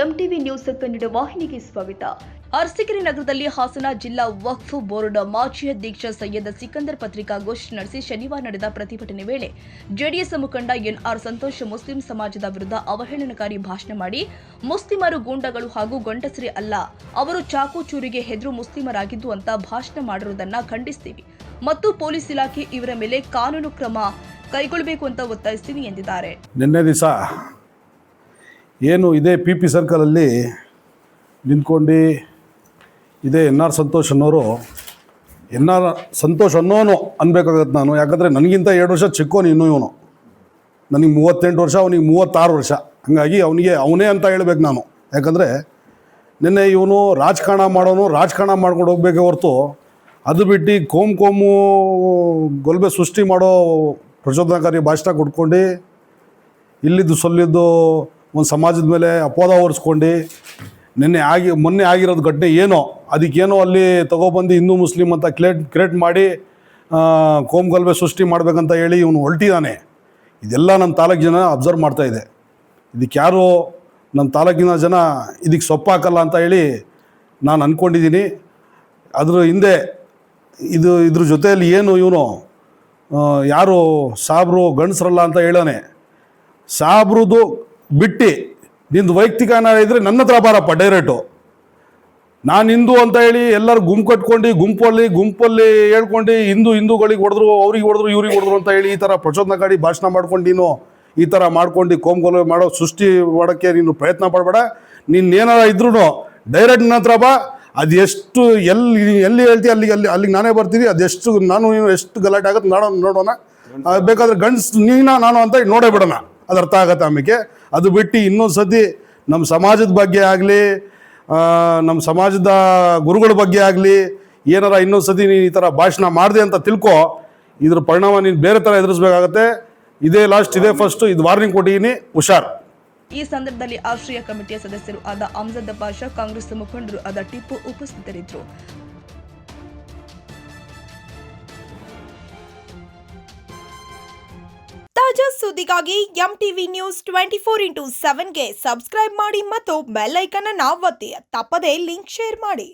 MTV news Kannada ವಾಹಿನಿಗೆ ಸ್ವಾಗತ. ಅರಸೀಕೆರೆ ನಗರದಲ್ಲಿ ಹಾಸನ ಜಿಲ್ಲಾ ವಕ್ಫ್ ಬೋರ್ಡ್ ಮಾಜಿ ಅಧ್ಯಕ್ಷ ಸೈಯದ್ ಸಿಕಂದರ್ ಪತ್ರಿಕಾಗೋಷ್ಠಿ ನಡೆಸಿ ಶನಿವಾರ ನಡೆದ ಪ್ರತಿಭಟನೆ ವೇಳೆ ಜೆಡಿಎಸ್ ಮುಖಂಡ ಎನ್ಆರ್ ಸಂತೋಷ್ ಮುಸ್ಲಿಂ ಸಮಾಜದ ವಿರುದ್ಧ ಅವಹೇಳನಕಾರಿ ಭಾಷಣ ಮಾಡಿ, ಮುಸ್ಲಿಮರು ಗೂಂಡಗಳು ಹಾಗೂ ಗಂಡಸರೇ ಅಲ್ಲ, ಅವರು ಚಾಕು ಚೂರಿಗೆ ಹೆದರು ಮುಸ್ಲಿಮರಾಗಿದ್ದು ಅಂತ ಭಾಷಣ ಮಾಡಿರುವುದನ್ನು ಖಂಡಿಸ್ತೀವಿ ಮತ್ತು ಪೊಲೀಸ್ ಇಲಾಖೆ ಇವರ ಮೇಲೆ ಕಾನೂನು ಕ್ರಮ ಕೈಗೊಳ್ಳಬೇಕು ಅಂತ ಒತ್ತಾಯಿಸ್ತೀವಿ ಎಂದಿದ್ದಾರೆ. ನಿನ್ನೆ ದಿವಸ ಏನು ಇದೇ ಪಿ ಸರ್ಕಲಲ್ಲಿ ನಿಂತ್ಕೊಂಡು ಇದೇ ಎನ್.ಆರ್. ಸಂತೋಷ್ ಅನ್ನೋರು, ಎನ್.ಆರ್. ಸಂತೋಷ್ ಅನ್ನೋನು ಅನ್ಬೇಕಾಗತ್ತೆ ನಾನು. ಯಾಕಂದರೆ ನನಗಿಂತ 2 ವರ್ಷ ಚಿಕ್ಕೋನು ಇನ್ನೂ ಇವನು. ನನಗೆ 38 ವರ್ಷ, ಅವನಿಗೆ 36 ವರ್ಷ. ಹಾಗಾಗಿ ಅವನೇ ಅಂತ ಹೇಳ್ಬೇಕು ನಾನು. ಯಾಕಂದರೆ ನಿನ್ನೆ ಇವನು ರಾಜಕಾರಣ ಮಾಡೋನು, ರಾಜಕಾರಣ ಮಾಡ್ಕೊಂಡು ಹೋಗ್ಬೇಕೇ ಹೊರತು ಅದು ಬಿಟ್ಟು ಕೋಮು ಗೊಲ್ಬೆ ಸೃಷ್ಟಿ ಮಾಡೋ ಪ್ರಚೋದನಾಕಾರಿ ಭಾಷಣ ಕೊಟ್ಕೊಂಡು ಇಲ್ಲಿದ್ದು ಸೊಲ್ಲಿದ್ದು ಒಂದು ಸಮಾಜದ ಮೇಲೆ ಅಪೋದ ಹೊರಿಸ್ಕೊಂಡು ಮೊನ್ನೆ ಆಗಿರೋದು ಘಟನೆ ಏನೋ ಅದಕ್ಕೇನೋ ಅಲ್ಲಿ ತೊಗೊಬಂದು ಹಿಂದೂ ಮುಸ್ಲಿಂ ಅಂತ ಕ್ರಿಯೇಟ್ ಮಾಡಿ ಕೋಮುಗಲಭೆ ಸೃಷ್ಟಿ ಮಾಡಬೇಕಂತ ಹೇಳಿ ಇವನು ಹೊರಟಿದ್ದಾನೆ. ಇದೆಲ್ಲ ನಮ್ಮ ತಾಲೂಕು ಜನ ಅಬ್ಸರ್ವ್ ಮಾಡ್ತಾಯಿದೆ. ಇದಕ್ಕೆ ಯಾರು ನಮ್ಮ ತಾಲೂಕಿನ ಜನ ಇದಕ್ಕೆ ಸೊಪ್ಪು ಹಾಕಲ್ಲ ಅಂತ ಹೇಳಿ ನಾನು ಅಂದ್ಕೊಂಡಿದ್ದೀನಿ. ಅದ್ರ ಹಿಂದೆ ಇದ್ರ ಜೊತೆಯಲ್ಲಿ ಏನು ಇವನು ಯಾರು ಸಾಬ್ರು ಗಂಡಸರಲ್ಲ ಅಂತ ಹೇಳೋನೆ, ಸಾಬ್ರದು ಬಿಟ್ಟು ನಿಂದು ವೈಯಕ್ತಿಕ ಏನಾರು ಇದ್ದರೆ ನನ್ನ ಹತ್ರ ಬಾರಪ್ಪ ಡೈರೆಕ್ಟು. ನಾನು ಹಿಂದೂ ಅಂತ ಹೇಳಿ ಎಲ್ಲರೂ ಗುಂಪು ಗುಂಪಲ್ಲಿ ಹೇಳ್ಕೊಂಡು ಹಿಂದೂಗಳಿಗೆ ಹೊಡೆದ್ರು, ಅವ್ರಿಗೆ ಹೊಡೆದ್ರು, ಇವ್ರಿಗೆ ಹೊಡೆದ್ರು ಅಂತ ಹೇಳಿ ಈ ಥರ ಪ್ರಚೋದನಕಾರಿ ಭಾಷಣ ಮಾಡ್ಕೊಂಡು ನೀನು ಈ ಥರ ಮಾಡ್ಕೊಂಡು ಕೋಮುಗಲಭೆ ಮಾಡೋ ಸೃಷ್ಟಿ ಮಾಡೋಕ್ಕೆ ನೀನು ಪ್ರಯತ್ನ ಪಡಬೇಡ. ಏನಾರ ಇದ್ರೂ ಡೈರೆಕ್ಟ್ ನನ್ನ ಹತ್ರ ಬಾ. ಅದು ಎಷ್ಟು ಎಲ್ಲಿ ಹೇಳ್ತೀವಿ ಅಲ್ಲಿಗೆ ನಾನೇ ಬರ್ತೀನಿ. ಅದೆಷ್ಟು ನಾನು ಎಷ್ಟು ಗಲಾಟೆ ಆಗುತ್ತೆ ನೋಡೋಣ. ಬೇಕಾದ್ರೆ ನಾನು ಅಂತ ನೋಡೇ ಬಿಡೋಣ, ಅದು ಅರ್ಥ ಆಗತ್ತೆ ಆಮೇಲೆ. ಅದು ಬಿಟ್ಟು ಇನ್ನೊಂದು ಸತಿ ನಮ್ಮ ಸಮಾಜದ ಬಗ್ಗೆ ಆಗಲಿ, ನಮ್ಮ ಸಮಾಜದ ಗುರುಗಳ ಬಗ್ಗೆ ಆಗಲಿ ಏನಾರ ಇನ್ನೊಂದು ಸತಿ ನೀನು ಈ ಥರ ಭಾಷಣ ಮಾಡಿದೆ ಅಂತ ತಿಳ್ಕೊ. ಇದ್ರ ಪರಿಣಾಮ ನೀನು ಬೇರೆ ಥರ ಎದುರಿಸ್ಬೇಕಾಗತ್ತೆ. ಇದೇ ಲಾಸ್ಟ್, ಇದೇ ಫಸ್ಟು, ಇದು ವಾರ್ನಿಂಗ್ ಕೊಟ್ಟಿದ್ದೀನಿ, ಹುಷಾರ್. ಈ ಸಂದರ್ಭದಲ್ಲಿ ಆಶ್ರಯ ಕಮಿಟಿಯ ಸದಸ್ಯರು ಆದ ಅಮ್ಜದ್ ಪಾಷಾ, ಕಾಂಗ್ರೆಸ್ ಮುಖಂಡರು ಆದ ಟಿಪ್ಪು ಉಪಸ್ಥಿತರಿದ್ದರು. ತಾಜಾ ಸುದ್ದಿಗಾಗಿ ಎಂಟಿವಿ ನ್ಯೂಸ್ 24x7ಗೆ ಸಬ್ಸ್ಕ್ರೈಬ್ ಮಾಡಿ ಮತ್ತು ಬೆಲ್ ಐಕಾನ್ ಅನ್ನು ಒತ್ತಿ. ತಪ್ಪದೇ ಲಿಂಕ್ ಶೇರ್ ಮಾಡಿ.